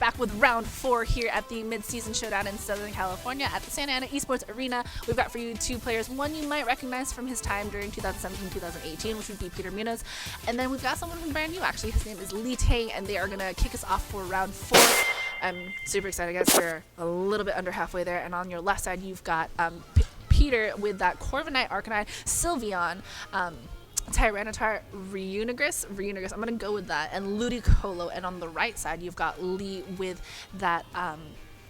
back with round 4 here at the Midseason Showdown in Southern California at the Santa Ana Esports Arena. We've got for you 2 players. One you might recognize from his time during 2017-2018, which would be Peter Muñoz. And then we've got someone from brand new, actually. His name is Tang, and they are going to kick us off for round 4. I'm super excited, guys. We're a little bit under halfway there. And on your left side, you've got Peter with that Corviknight, Arcanine, Sylveon, Tyranitar, Reunigris, I'm gonna go with that, and Ludicolo. And on the right side, you've got Lee with that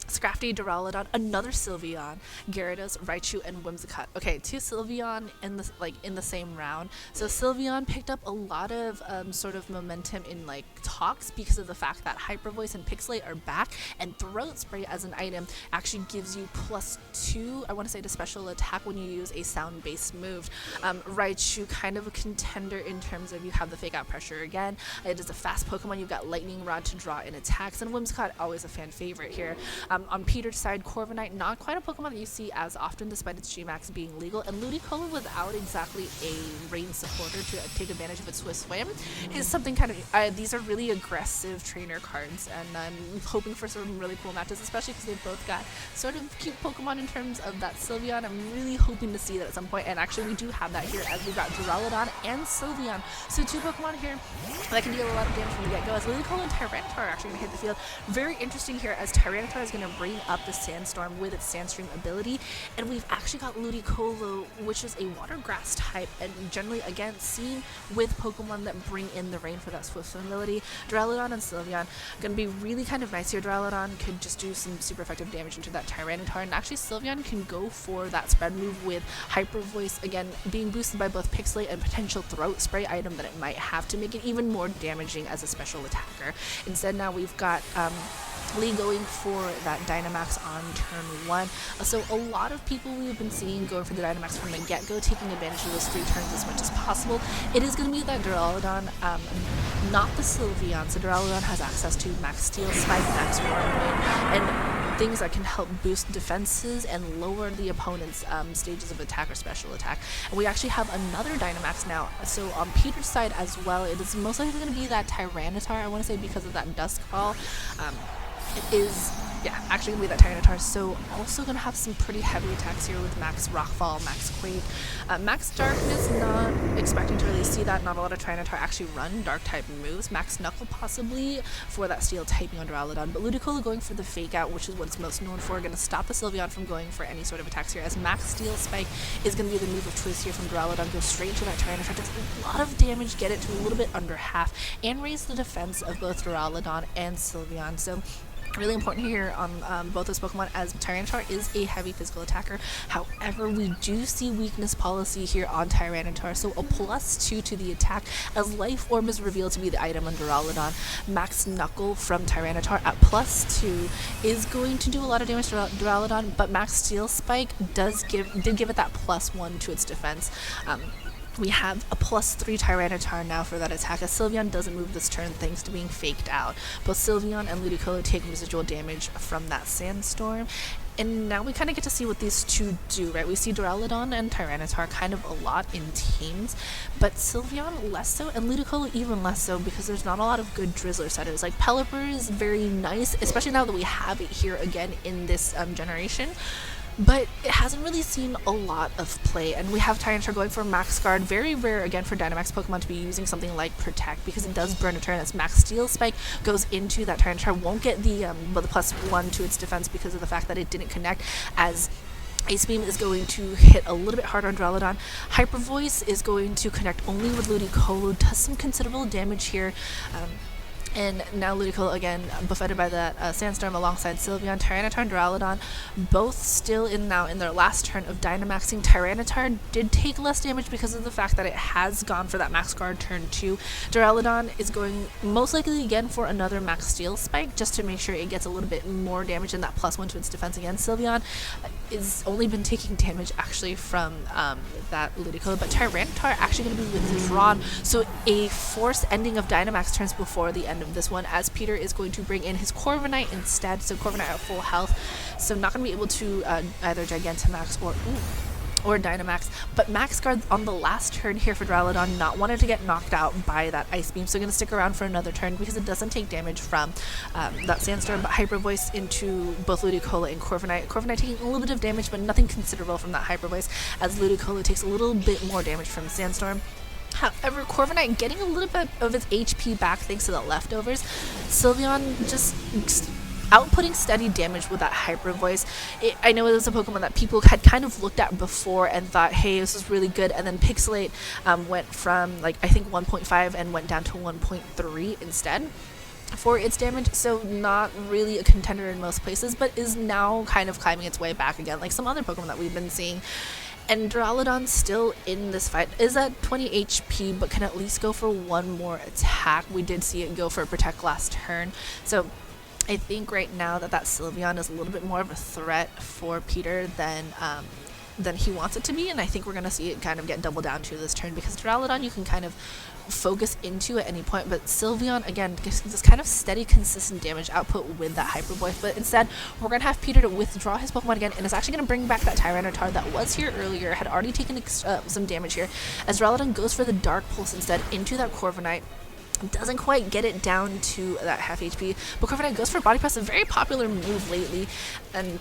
Scrafty, Duraludon, another Sylveon, Gyarados, Raichu, and Whimsicott. Okay, 2 Sylveon in the same round. So Sylveon picked up a lot of sort of momentum in talks because of the fact that Hyper Voice and Pixelate are back, and Throat Spray as an item actually gives you +2, I want to say, to special attack when you use a sound-based move. Raichu, kind of a contender in terms of you have the Fake Out Pressure again. It is a fast Pokemon. You've got Lightning Rod to draw in attacks, and Whimsicott, always a fan favorite here. On Peter's side, Corviknight, not quite a Pokemon that you see as often despite its Gmax being legal, and Ludicolo without exactly a rain supporter to take advantage of its Swift Swim is something kind of, these are really aggressive trainer cards, and I'm hoping for some really cool matches, especially because they've both got sort of cute Pokemon in terms of that Sylveon. I'm really hoping to see that at some point, and actually we do have that here as we've got Duraludon and Sylveon. So 2 Pokemon here that can deal a lot of damage from the get-go, as Ludicolo and Tyranitar are actually going to hit the field. Very interesting here, as Tyranitar is going to bring up the Sandstorm with its Sandstream ability, and we've actually got Ludicolo, which is a water grass type, and generally again seen with Pokemon that bring in the rain for that Swift Swim ability. Duraludon and Sylveon going to be really kind of nice here. Duraludon could just do some super effective damage into that Tyranitar, and actually Sylveon can go for that spread move with Hyper Voice, again being boosted by both Pixelate and potential Throat Spray item that it might have to make it even more damaging as a special attacker. Instead, now we've got Lee going for that Dynamax on turn 1. So a lot of people we've been seeing going for the Dynamax from the get-go, taking advantage of those 3 turns as much as possible. It is going to be that Duraludon, not the Sylveon. So Duraludon has access to Max Steel Spike, Max Warning, and things that can help boost defenses and lower the opponent's stages of attack or special attack. And we actually have another Dynamax now. So on Peter's side as well, it is most likely going to be that Tyranitar, I want to say, because of that Dusk Ball. It is, actually going to be that Tyranitar, so also going to have some pretty heavy attacks here with Max Rockfall, Max Quake. Max Darkness, not expecting to really see that. Not a lot of Tyranitar actually run Dark-type moves. Max Knuckle possibly for that Steel typing on Duraludon, but Ludicolo going for the Fake Out, which is what it's most known for, going to stop the Sylveon from going for any sort of attacks here, as Max Steel Spike is going to be the move of choice here from Duraludon. Go straight into that Tyranitar, does a lot of damage, get it to a little bit under half, and raise the defense of both Duraludon and Sylveon. So really important here on both those Pokemon, as Tyranitar is a heavy physical attacker. However, we do see weakness policy here on Tyranitar, so a +2 to the attack as Life Orb is revealed to be the item on Duraludon. Max Knuckle from Tyranitar at +2 is going to do a lot of damage to Duraludon, but Max Steel Spike did give it that +1 to its defense. We have a +3 Tyranitar now for that attack, as Sylveon doesn't move this turn thanks to being faked out. Both Sylveon and Ludicolo take residual damage from that Sandstorm. And now we kind of get to see what these 2 do, right? We see Duraludon and Tyranitar kind of a lot in teams, but Sylveon less so, and Ludicolo even less so, because there's not a lot of good Drizzler setters. Like Pelipper is very nice, especially now that we have it here again in this generation. But it hasn't really seen a lot of play, and we have Tyranitar going for Max Guard. Very rare again for Dynamax Pokemon to be using something like Protect, because it does burn a turn, as Max Steel Spike goes into that Tyranitar. Won't get the +1 to its defense because of the fact that it didn't connect, as Ace Beam is going to hit a little bit harder on Duraludon. Hyper Voice is going to connect only with Ludicolo, does some considerable damage here. And now Ludicolo again buffeted by that Sandstorm alongside Sylveon. Tyranitar and Duraludon both still now in their last turn of Dynamaxing. Tyranitar did take less damage because of the fact that it has gone for that Max Guard turn 2. Duraludon is going most likely again for another Max Steel Spike, just to make sure it gets a little bit more damage and that +1 to its defense again. Sylveon is only been taking damage actually from that Ludicolo, but Tyranitar actually going to be withdrawn, so a forced ending of Dynamax turns before the end of this one, as Peter is going to bring in his Corviknight instead. So Corviknight at full health, so not going to be able to either Gigantamax or or Dynamax, but Max Guard on the last turn here for Duraludon not wanted to get knocked out by that Ice Beam, so going to stick around for another turn because it doesn't take damage from that Sandstorm, but Hyper Voice into both Ludicolo and Corviknight. Corviknight taking a little bit of damage, but nothing considerable from that Hyper Voice, as Ludicolo takes a little bit more damage from Sandstorm. However, Corviknight getting a little bit of its HP back thanks to the leftovers. Sylveon just outputting steady damage with that Hyper Voice. I know it was a Pokemon that people had kind of looked at before and thought, hey, this is really good, and then Pixelate went from, like, I think 1.5 and went down to 1.3 instead for its damage, so not really a contender in most places, but is now kind of climbing its way back again, like some other Pokemon that we've been seeing. And Duraludon still in this fight is at 20 HP, but can at least go for one more attack. We did see it go for a Protect last turn, so I think right now that Sylveon is a little bit more of a threat for Peter than he wants it to be, and I think we're going to see it kind of get doubled down to this turn, because Duraludon you can kind of focus into at any point, but Sylveon again gets this kind of steady, consistent damage output with that Hyper Voice. But instead we're going to have Peter to withdraw his Pokemon again, and it's actually going to bring back that Tyranitar that was here earlier, had already taken some damage here, as Duraludon goes for the Dark Pulse instead into that Corviknight. Doesn't quite get it down to that half HP, but Corviknight goes for Body Press, a very popular move lately, and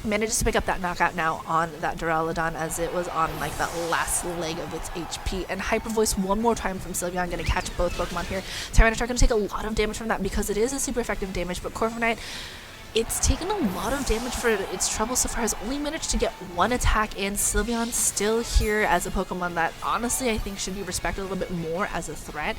manages to pick up that knockout now on that Duraludon, as it was on like that last leg of its HP. And Hyper Voice one more time from Sylveon, going to catch both Pokemon here. Tyranitar going to take a lot of damage from that because it is a super effective damage, but Corviknight, it's taken a lot of damage for its trouble so far, has only managed to get one attack, and Sylveon still here as a Pokemon that honestly I think should be respected a little bit more as a threat.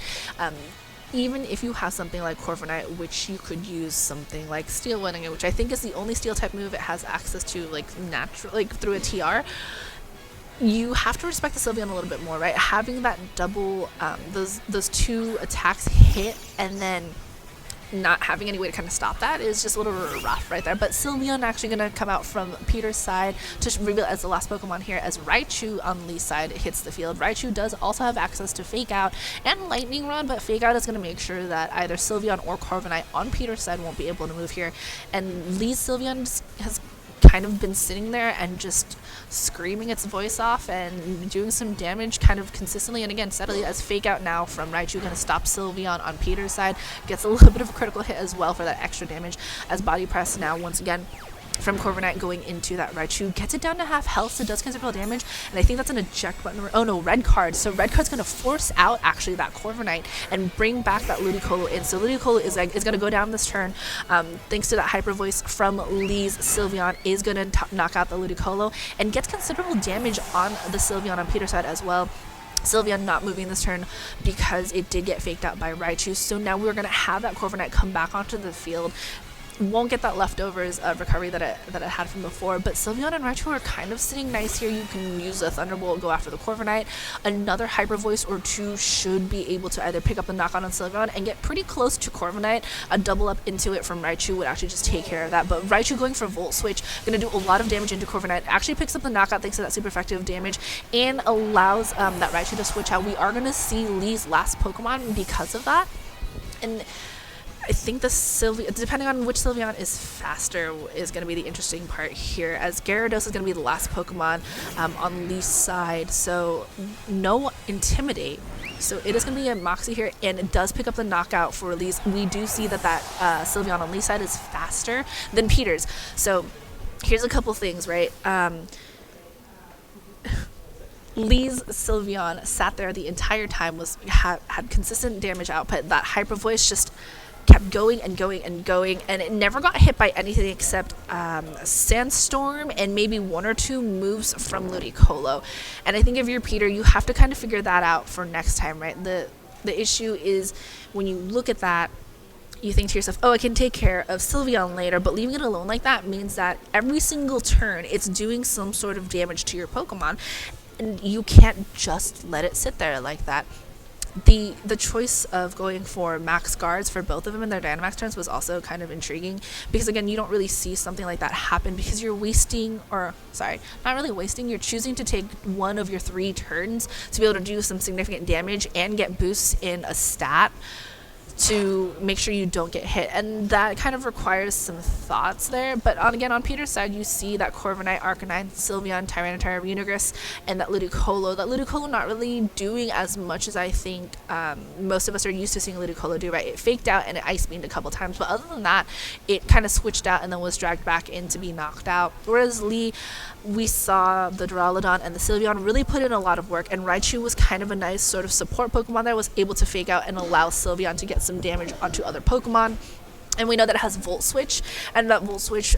Even if you have something like Corviknight, which you could use something like Steel Winding, which I think is the only Steel type move it has access to, like natural, like through a TR, you have to respect the Sylveon a little bit more, right? Having that double, those two attacks hit, and then not having any way to kind of stop that is just a little rough right there. But Sylveon actually going to come out from Peter's side to reveal as the last Pokemon here, as Raichu on Lee's side hits the field. Raichu does also have access to Fake Out and Lightning Rod, but Fake Out is going to make sure that either Sylveon or Corviknight on Peter's side won't be able to move here. And Lee's Sylveon has kind of been sitting there and just screaming its voice off and doing some damage kind of consistently and again steadily, as Fake Out now from Raichu going to stop Sylveon on Peter's side. Gets a little bit of a critical hit as well for that extra damage, as Body Press now once again from Corviknight going into that Raichu gets it down to half health, so it does considerable damage, and I think that's an eject button. Oh no, red card. So red card's going to force out actually that Corviknight and bring back that Ludicolo in. So Ludicolo is going to go down this turn, thanks to that Hyper Voice from Lee's Sylveon is going to knock out the Ludicolo and gets considerable damage on the Sylveon on Peter's side as well. Sylveon not moving this turn because it did get faked out by Raichu, so now we're going to have that Corviknight come back onto the field. Won't get that leftovers recovery that it had from before, but Sylveon and Raichu are kind of sitting nice here. You can use a Thunderbolt, go after the Corviknight. Another Hyper Voice or two should be able to either pick up the knockout on Sylveon and get pretty close to Corviknight. A double up into it from Raichu would actually just take care of that, but Raichu going for Volt Switch, going to do a lot of damage into Corviknight, actually picks up the knockout thanks to that super effective damage, and allows that Raichu to switch out. We are going to see Lee's last Pokemon because of that, and I think the Sylveon, depending on which Sylveon is faster, is going to be the interesting part here, as Gyarados is going to be the last Pokemon on Lee's side, so no Intimidate. So it is going to be a Moxie here, and it does pick up the knockout for Lee's. We do see that Sylveon on Lee's side is faster than Peter's. So here's a couple things, right? Lee's Sylveon sat there the entire time, had consistent damage output. That Hyper Voice just kept going and going and going, and it never got hit by anything except Sandstorm and maybe one or two moves from Ludicolo. And I think if you're Peter, you have to kind of figure that out for next time, right? The issue is when you look at that, you think to yourself, oh, I can take care of Sylveon later, but leaving it alone like that means that every single turn it's doing some sort of damage to your Pokemon, and you can't just let it sit there like that. The choice of going for max guards for both of them in their Dynamax turns was also kind of intriguing, because again, you don't really see something like that happen because you're wasting, or sorry, not really wasting, you're choosing to take one of your 3 turns to be able to do some significant damage and get boosts in a stat to make sure you don't get hit, and that kind of requires some thoughts there. But again, on Peter's side, you see that Corviknight, Arcanine, Sylveon, Tyranitar, Renogus, and that Ludicolo. That Ludicolo not really doing as much as I think most of us are used to seeing Ludicolo do, right? It faked out and it Ice Beamed a couple times, but other than that, it kind of switched out and then was dragged back in to be knocked out. Whereas Lee, we saw the Duraludon and the Sylveon really put in a lot of work, and Raichu was kind of a nice sort of support Pokemon that was able to fake out and allow Sylveon to get some damage onto other Pokemon. And we know that it has Volt Switch, and that Volt Switch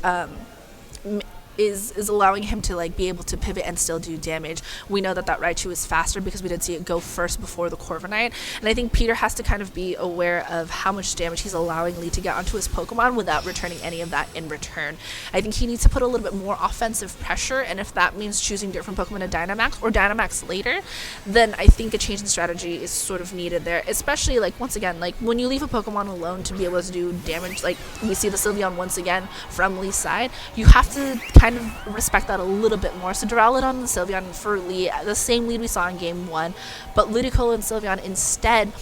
is allowing him to like be able to pivot and still do damage. We know that Raichu is faster because we did see it go first before the Corviknight, and I think Peter has to kind of be aware of how much damage he's allowing Lee to get onto his Pokemon without returning any of that in return. I think he needs to put a little bit more offensive pressure, and if that means choosing different Pokemon to Dynamax or Dynamax later, then I think a change in strategy is sort of needed there, especially like once again, like when you leave a Pokemon alone to be able to do damage, like we see the Sylveon once again from Lee's side, you have to kind of respect that a little bit more. So Duraludon and Sylveon for Lee, the same lead we saw in game 1, but Ludicolo and Sylveon instead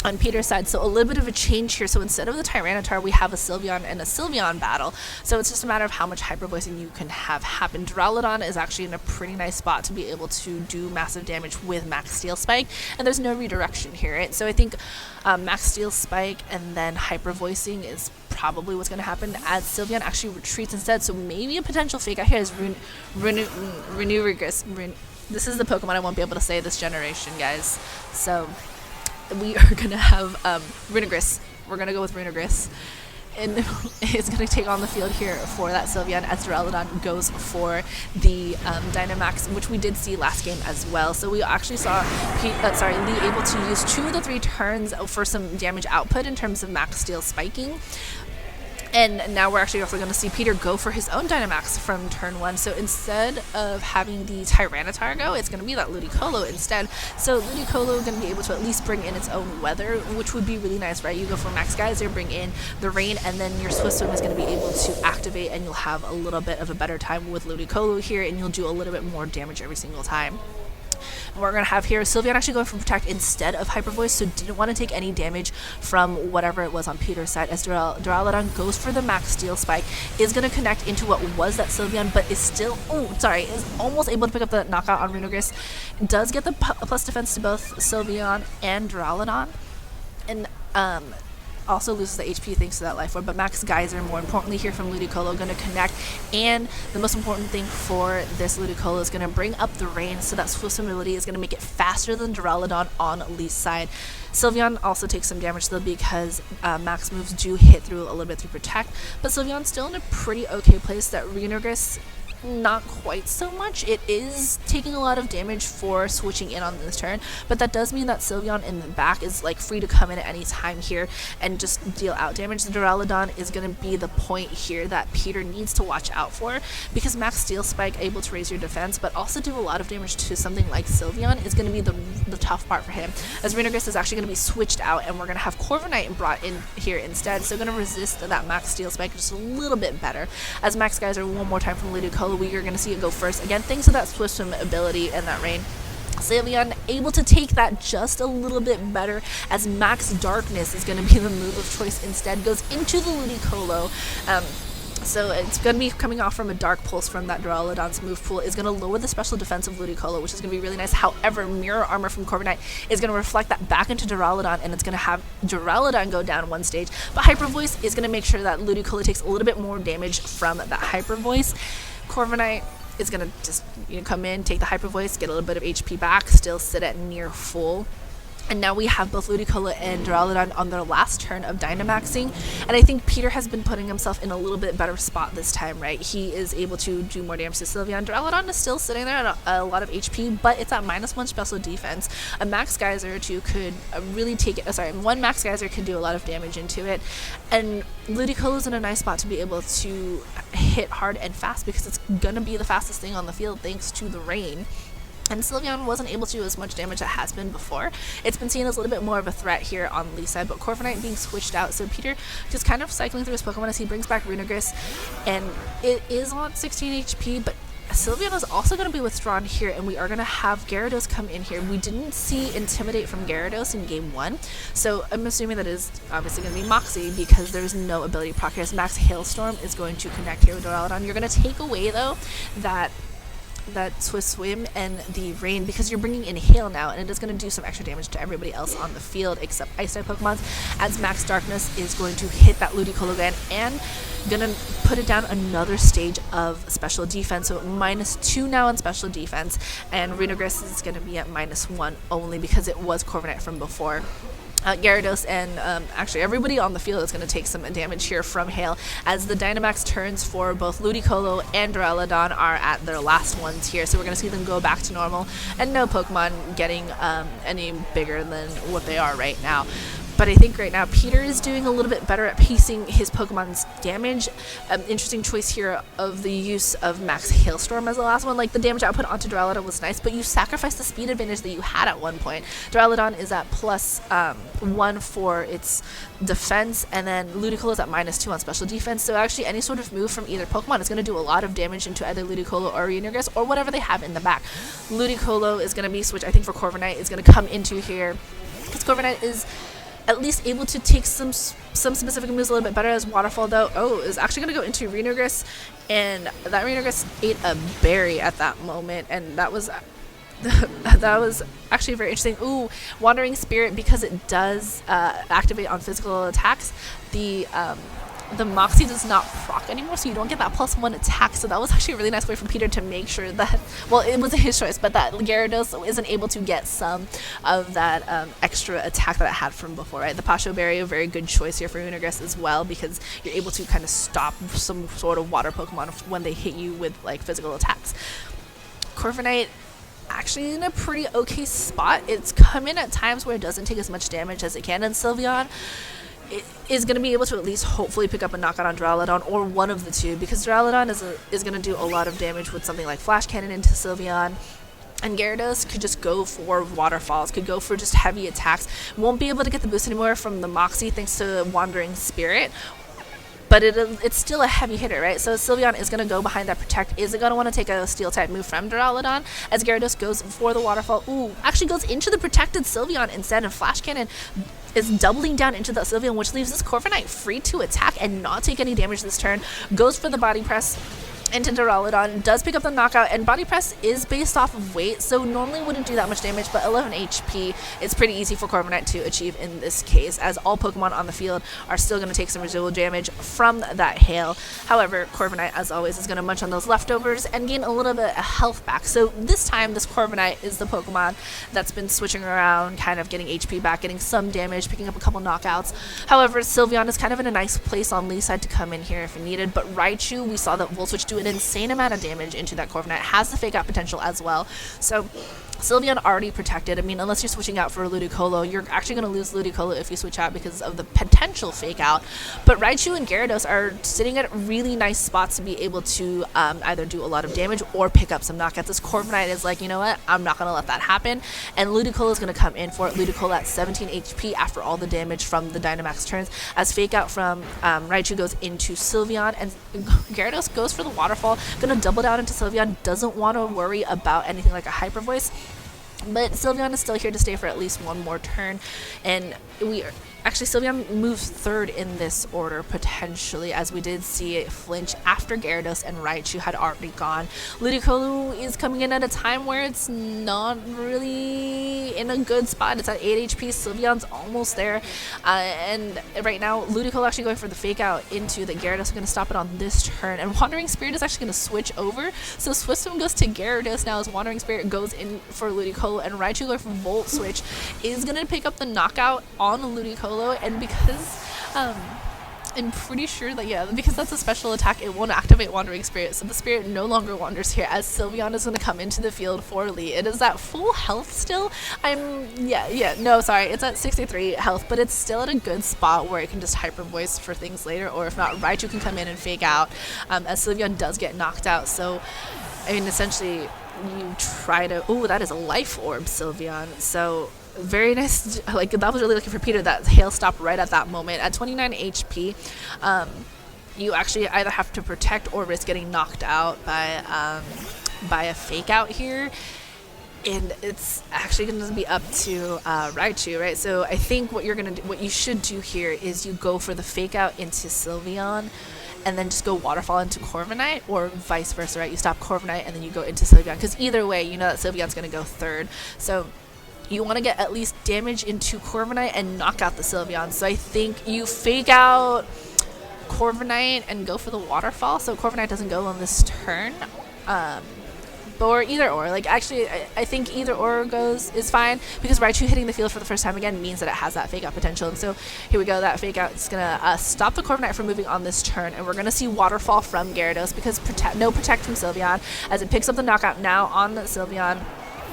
on Peter's side. So a little bit of a change here. So instead of the Tyranitar, we have a Sylveon and a Sylveon battle. So it's just a matter of how much hyper voicing you can have happen. Duraludon is actually in a pretty nice spot to be able to do massive damage with Max Steel Spike, and there's no redirection here, right? So I think Max Steel Spike and then hyper voicing is probably what's going to happen as Sylveon actually retreats instead. So maybe a potential fake out here is Renewrigus. This is the Pokemon I won't be able to say this generation, guys. So we are going to have Renegris. We're going to go with Renegris. And it's going to take on the field here for that Sylveon as Duraludon goes for the Dynamax, which we did see last game as well. So we actually saw Lee able to use 2 of the 3 turns for some damage output in terms of Max Steel spiking. And now we're actually also going to see Peter go for his own Dynamax from turn 1. So instead of having the Tyranitar go, it's going to be that Ludicolo instead. So Ludicolo is going to be able to at least bring in its own weather, which would be really nice, right? You go for Max Geyser, bring in the rain, and then your Swift Swim is going to be able to activate, and you'll have a little bit of a better time with Ludicolo here, and you'll do a little bit more damage every single time. We're going to have here Sylveon actually going for Protect instead of Hyper Voice, so didn't want to take any damage from whatever it was on Peter's side, as Duraludon goes for the Max Steel Spike, is going to connect into what was that Sylveon, but is still, is almost able to pick up the knockout on Renegris. Does get the plus defense to both Sylveon and Duraludon, and also loses the HP thanks to that Life Orb, but Max Geyser, more importantly here from Ludicolo, going to connect, and the most important thing for this Ludicolo is going to bring up the rain, so that Swift ability is going to make it faster than Duraludon on Lee's side. Sylveon also takes some damage though because Max moves do hit through a little bit through Protect, but Sylveon's still in a pretty okay place. That Renegris, not quite so much. It is taking a lot of damage for switching in on this turn, but that does mean that Sylveon in the back is like free to come in at any time here and just deal out damage. The Duraludon is going to be the point here that Peter needs to watch out for, because Max Steel Spike able to raise your defense but also do a lot of damage to something like Sylveon is going to be the tough part for him, as Renegris is actually going to be switched out and we're going to have Corviknight brought in here instead, so going to resist that Max Steel Spike just a little bit better. As Max Geyser one more time from Ludicolo, we are going to see it go first again thanks to that Swift Swim ability and that rain. Sylveon able to take that just a little bit better, as Max Darkness is going to be the move of choice instead, goes into the Ludicolo. So it's going to be coming off from a Dark Pulse from that Duraludon's move pool. Is going to lower the special defense of Ludicolo, which is going to be really nice. However, Mirror Armor from Corviknight is going to reflect that back into Duraludon, and it's going to have Duraludon go down one stage. But Hyper Voice is going to make sure that Ludicolo takes a little bit more damage from that Hyper Voice. Corviknight is going to just come in, take the Hyper Voice, get a little bit of HP back, still sit at near full. And now we have both Ludicolo and Duraludon on their last turn of Dynamaxing, and I think Peter has been putting himself in a little bit better spot this time, right? He is able to do more damage to Sylveon. Duraludon is still sitting there at a lot of HP, but it's at -1 special defense. A Max Geyser too could really take it. One Max Geyser could do a lot of damage into it, and Ludicolo is in a nice spot to be able to hit hard and fast because it's gonna be the fastest thing on the field thanks to the rain. And Sylveon wasn't able to do as much damage as it has been before. It's been seen as a little bit more of a threat here on Lee's side, but Corviknight being switched out, so Peter just kind of cycling through his Pokemon as he brings back Renegris, and it is on 16 HP, but Sylveon is also going to be withdrawn here, and we are going to have Gyarados come in here. We didn't see Intimidate from Gyarados in game 1, so I'm assuming that is obviously going to be Moxie because there's no ability proc here. Max Hailstorm is going to connect here with Duraludon. You're going to take away, though, that Swift Swim and the Rain because you're bringing in Hail now, and it is going to do some extra damage to everybody else on the field except Ice-type Pokemons, as Max Darkness is going to hit that Ludicolo again and gonna put it down another stage of special defense. So -2 now on special defense, and Renograss is going to be at -1 only because it was Corviknight from before. Gyarados and actually everybody on the field is going to take some damage here from Hail, as the Dynamax turns for both Ludicolo and Duraludon are at their last ones here. So we're going to see them go back to normal, and no Pokemon getting any bigger than what they are right now. But I think right now Peter is doing a little bit better at piecing his Pokemon's damage. Interesting choice here of the use of Max Hailstorm as the last one. Like, the damage output onto Duraludon was nice, but you sacrificed the speed advantage that you had at one point. Duraludon is at +1 for its defense, and then Ludicolo is at -2 on special defense. So actually any sort of move from either Pokemon is going to do a lot of damage into either Ludicolo or Renograss or whatever they have in the back. Ludicolo is going to be switched, I think, for Corviknight is going to come into here, because Corviknight is at least able to take some specific moves a little bit better, as Waterfall, though, is actually going to go into Renograss, and that Renograss ate a berry at that moment, and that was that was actually very interesting. Ooh, Wandering Spirit, because it does activate on physical attacks, the Moxie does not proc anymore, so you don't get that +1 attack. So that was actually a really nice way for Peter to make sure that, well, it wasn't his choice, but that Gyarados isn't able to get some of that extra attack that it had from before, right? The Pasho Berry, a very good choice here for Renograss as well, because you're able to kind of stop some sort of water Pokemon when they hit you with, like, physical attacks. Corviknight actually in a pretty okay spot. It's come in at times where it doesn't take as much damage as it can, and Sylveon is going to be able to at least hopefully pick up a knockout on Duraludon, or one of the two, because Duraludon is going to do a lot of damage with something like Flash Cannon into Sylveon, and Gyarados could just go for waterfalls, could go for just heavy attacks. Won't be able to get the boost anymore from the Moxie thanks to Wandering Spirit, but it's still a heavy hitter, right? So Sylveon is going to go behind that Protect. Is it going to want to take a Steel-type move from Duraludon, as Gyarados goes for the Waterfall? Ooh, actually goes into the protected Sylveon instead, and Flash Cannon is doubling down into that Sylveon, which leaves this Corviknight free to attack and not take any damage this turn. Goes for the Body Press into Duraludon, does pick up the knockout, and Body Press is based off of weight, so normally wouldn't do that much damage, but 11 HP, it's pretty easy for Corviknight to achieve in this case, as all Pokemon on the field are still going to take some residual damage from that Hail. However, Corviknight, as always, is going to munch on those leftovers and gain a little bit of health back. So this time, this Corviknight is the Pokemon that's been switching around, kind of getting HP back, getting some damage, picking up a couple knockouts. However, Sylveon is kind of in a nice place on Lee's side to come in here if needed, but Raichu, we saw that Volt Switch do an insane amount of damage into that Corviknight, has the fake out potential as well. So Sylveon already protected. I mean, unless you're switching out for a Ludicolo, you're actually going to lose Ludicolo if you switch out because of the potential fake out. But Raichu and Gyarados are sitting at really nice spots to be able to either do a lot of damage or pick up some knockouts. This Corviknight is like, you know what, I'm not going to let that happen. And Ludicolo is going to come in for it. Ludicolo at 17 HP after all the damage from the Dynamax turns, as fake out from Raichu goes into Sylveon, and Gyarados goes for the Waterfall, going to double down into Sylveon, doesn't want to worry about anything like a Hyper Voice. But Sylveon is still here to stay for at least one more turn, and Sylveon moves third in this order potentially, as we did see it flinch after Gyarados and Raichu had already gone. Ludicolo is coming in at a time where it's not really in a good spot. It's at 8 HP. Sylveon's almost there, and right now Ludicolo actually going for the fake out into the Gyarados. Going to stop it on this turn, and Wandering Spirit is actually going to switch over. So Swift Swim goes to Gyarados now, as Wandering Spirit goes in for Ludicolo, and Raichu going for Volt Switch is going to pick up the knockout on Ludicolo. And because I'm pretty sure that, because that's a special attack, it won't activate Wandering Spirit, so the Spirit no longer wanders here, as Sylveon is going to come into the field for Lee. It is at full health still. It's at 63 health, but it's still at a good spot where it can just Hyper Voice for things later, or if not, Raichu can come in and fake out, as Sylveon does get knocked out. So, I mean, essentially, you try to... Ooh, that is a Life Orb, Sylveon. So... very nice. Like, that was really lucky for Peter that Hail stopped right at that moment. At 29 HP, you actually either have to protect or risk getting knocked out by by a fake out here. And it's actually going to be up to Raichu, right? So I think what you should do here is you go for the fake out into Sylveon, and then just go Waterfall into Corviknight, or vice versa, right? You stop Corviknight and then you go into Sylveon, because either way, you know that Sylveon's going to go third. So you want to get at least damage into Corviknight and knock out the Sylveon. So I think you fake out Corviknight and go for the Waterfall, so Corviknight doesn't go on this turn. Or either or. Like, actually, I think either or is fine, because Raichu hitting the field for the first time again means that it has that fake out potential. And so here we go. That fake out is going to stop the Corviknight from moving on this turn, and we're going to see Waterfall from Gyarados, because no Protect from Sylveon, as it picks up the knockout now on the Sylveon.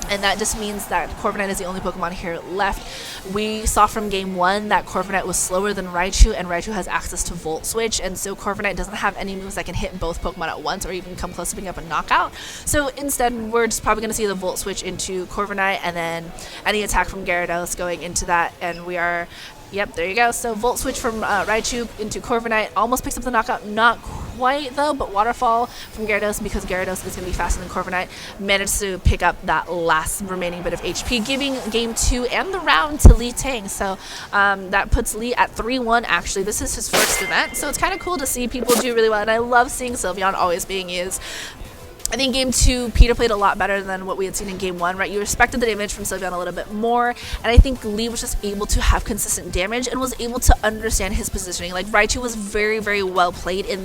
And that just means that Corviknight is the only Pokemon here left. We saw from game 1 that Corviknight was slower than Raichu, and Raichu has access to Volt Switch, and so Corviknight doesn't have any moves that can hit both Pokemon at once or even come close to picking up a knockout. So instead, we're just probably going to see the Volt Switch into Corviknight, and then any attack from Gyarados going into that, and we are... Yep, there you go. So Volt Switch from Raichu into Corviknight almost picks up the knockout. Not quite, though, but Waterfall from Gyarados, because Gyarados is going to be faster than Corviknight, managed to pick up that last remaining bit of HP, giving game 2 and the round to Lee Tang. So that puts Lee at 3-1, actually. This is his first event, so it's kind of cool to see people do really well, and I love seeing Sylveon always being used. I think game 2, Peter played a lot better than what we had seen in game 1, right? You respected the damage from Sylveon a little bit more, and I think Lee was just able to have consistent damage and was able to understand his positioning. Like, Raichu was very, very well played in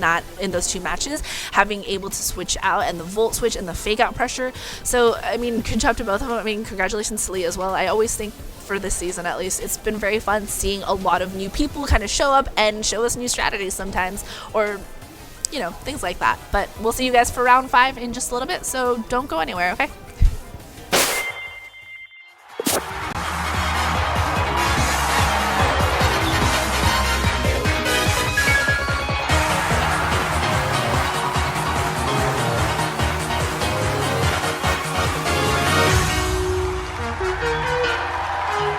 those 2 matches, having able to switch out, and the Volt Switch and the fake out pressure. So, I mean, good job to both of them. I mean, congratulations to Lee as well. I always think, for this season at least, it's been very fun seeing a lot of new people kind of show up and show us new strategies sometimes, or you know, things like that. But we'll see you guys for round 5 in just a little bit, so don't go anywhere, okay?